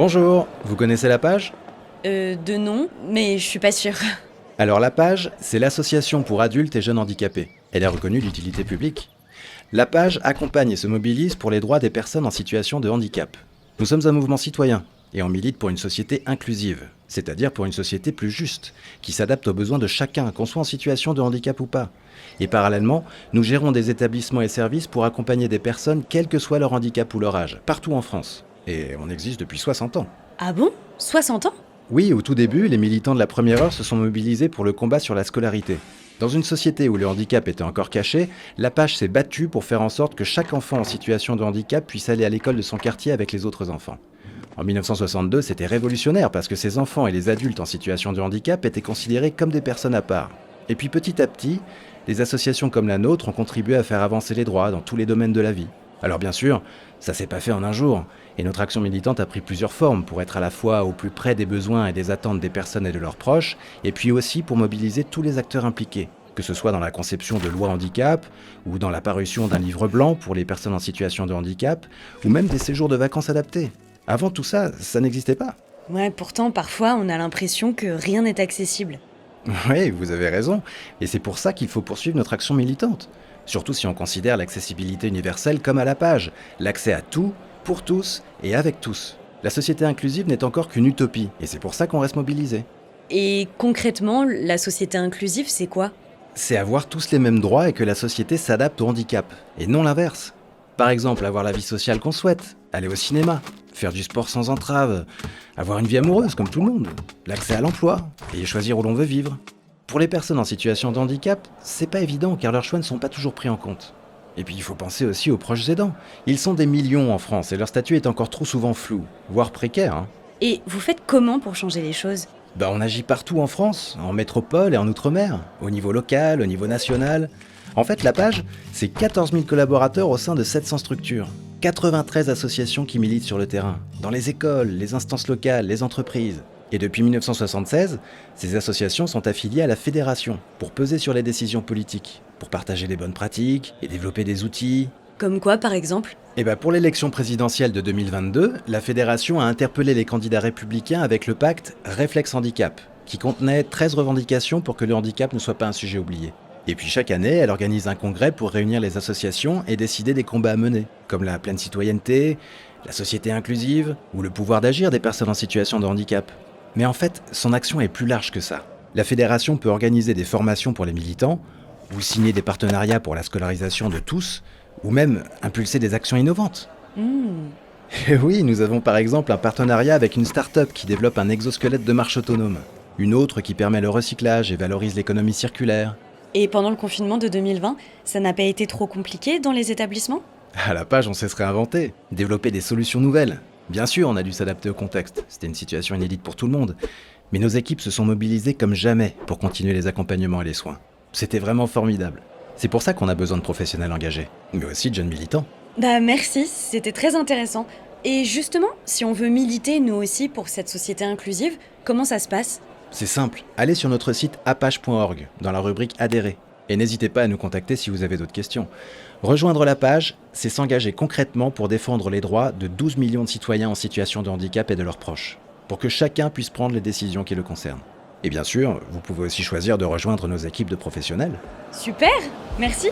Bonjour, vous connaissez la page? De nom, mais je suis pas sûre. Alors la page, c'est l'association pour adultes et jeunes handicapés. Elle est reconnue d'utilité publique. La page accompagne et se mobilise pour les droits des personnes en situation de handicap. Nous sommes un mouvement citoyen et on milite pour une société inclusive, c'est-à-dire pour une société plus juste, qui s'adapte aux besoins de chacun, qu'on soit en situation de handicap ou pas. Et parallèlement, nous gérons des établissements et services pour accompagner des personnes, quel que soit leur handicap ou leur âge, partout en France. Et on existe depuis 60 ans. Ah bon? 60 ans? Oui, au tout début, les militants de la première heure se sont mobilisés pour le combat sur la scolarité. Dans une société où le handicap était encore caché, la page s'est battue pour faire en sorte que chaque enfant en situation de handicap puisse aller à l'école de son quartier avec les autres enfants. En 1962, c'était révolutionnaire parce que ces enfants et les adultes en situation de handicap étaient considérés comme des personnes à part. Et puis petit à petit, les associations comme la nôtre ont contribué à faire avancer les droits dans tous les domaines de la vie. Alors bien sûr, ça s'est pas fait en un jour, et notre action militante a pris plusieurs formes pour être à la fois au plus près des besoins et des attentes des personnes et de leurs proches, et puis aussi pour mobiliser tous les acteurs impliqués, que ce soit dans la conception de lois handicap, ou dans la parution d'un livre blanc pour les personnes en situation de handicap, ou même des séjours de vacances adaptés. Avant tout ça, ça n'existait pas. Ouais, pourtant, parfois, on a l'impression que rien n'est accessible. Oui, vous avez raison, et c'est pour ça qu'il faut poursuivre notre action militante. Surtout si on considère l'accessibilité universelle comme à la page, l'accès à tout, pour tous et avec tous. La société inclusive n'est encore qu'une utopie, et c'est pour ça qu'on reste mobilisé. Et concrètement, la société inclusive, c'est quoi? C'est avoir tous les mêmes droits et que la société s'adapte au handicap, et non l'inverse. Par exemple, avoir la vie sociale qu'on souhaite, aller au cinéma, faire du sport sans entrave, avoir une vie amoureuse comme tout le monde, l'accès à l'emploi, et choisir où l'on veut vivre. Pour les personnes en situation de handicap, c'est pas évident car leurs choix ne sont pas toujours pris en compte. Et puis il faut penser aussi aux proches aidants. Ils sont des millions en France et leur statut est encore trop souvent flou, voire précaire. Et vous faites comment pour changer les choses? On agit partout en France, en métropole et en outre-mer, au niveau local, au niveau national. En fait, la page, c'est 14 000 collaborateurs au sein de 700 structures, 93 associations qui militent sur le terrain, dans les écoles, les instances locales, les entreprises. Et depuis 1976, ces associations sont affiliées à la fédération pour peser sur les décisions politiques, pour partager les bonnes pratiques et développer des outils. Comme quoi, par exemple? Pour l'élection présidentielle de 2022, la fédération a interpellé les candidats républicains avec le pacte Réflexe Handicap, qui contenait 13 revendications pour que le handicap ne soit pas un sujet oublié. Et puis chaque année, elle organise un congrès pour réunir les associations et décider des combats à mener, comme la pleine citoyenneté, la société inclusive ou le pouvoir d'agir des personnes en situation de handicap. Mais en fait, son action est plus large que ça. La fédération peut organiser des formations pour les militants, ou signer des partenariats pour la scolarisation de tous, ou même impulser des actions innovantes. Et oui, nous avons par exemple un partenariat avec une start-up qui développe un exosquelette de marche autonome, une autre qui permet le recyclage et valorise l'économie circulaire. Et pendant le confinement de 2020, ça n'a pas été trop compliqué dans les établissements? À la page, on s'est réinventé, développer des solutions nouvelles. Bien sûr, on a dû s'adapter au contexte, c'était une situation inédite pour tout le monde. Mais nos équipes se sont mobilisées comme jamais pour continuer les accompagnements et les soins. C'était vraiment formidable. C'est pour ça qu'on a besoin de professionnels engagés, mais aussi de jeunes militants. Merci, c'était très intéressant. Et justement, si on veut militer nous aussi pour cette société inclusive, comment ça se passe? C'est simple, allez sur notre site apage.org, dans la rubrique Adhérer. Et n'hésitez pas à nous contacter si vous avez d'autres questions. Rejoindre la page, c'est s'engager concrètement pour défendre les droits de 12 millions de citoyens en situation de handicap et de leurs proches, pour que chacun puisse prendre les décisions qui le concernent. Et bien sûr, vous pouvez aussi choisir de rejoindre nos équipes de professionnels. Super, merci.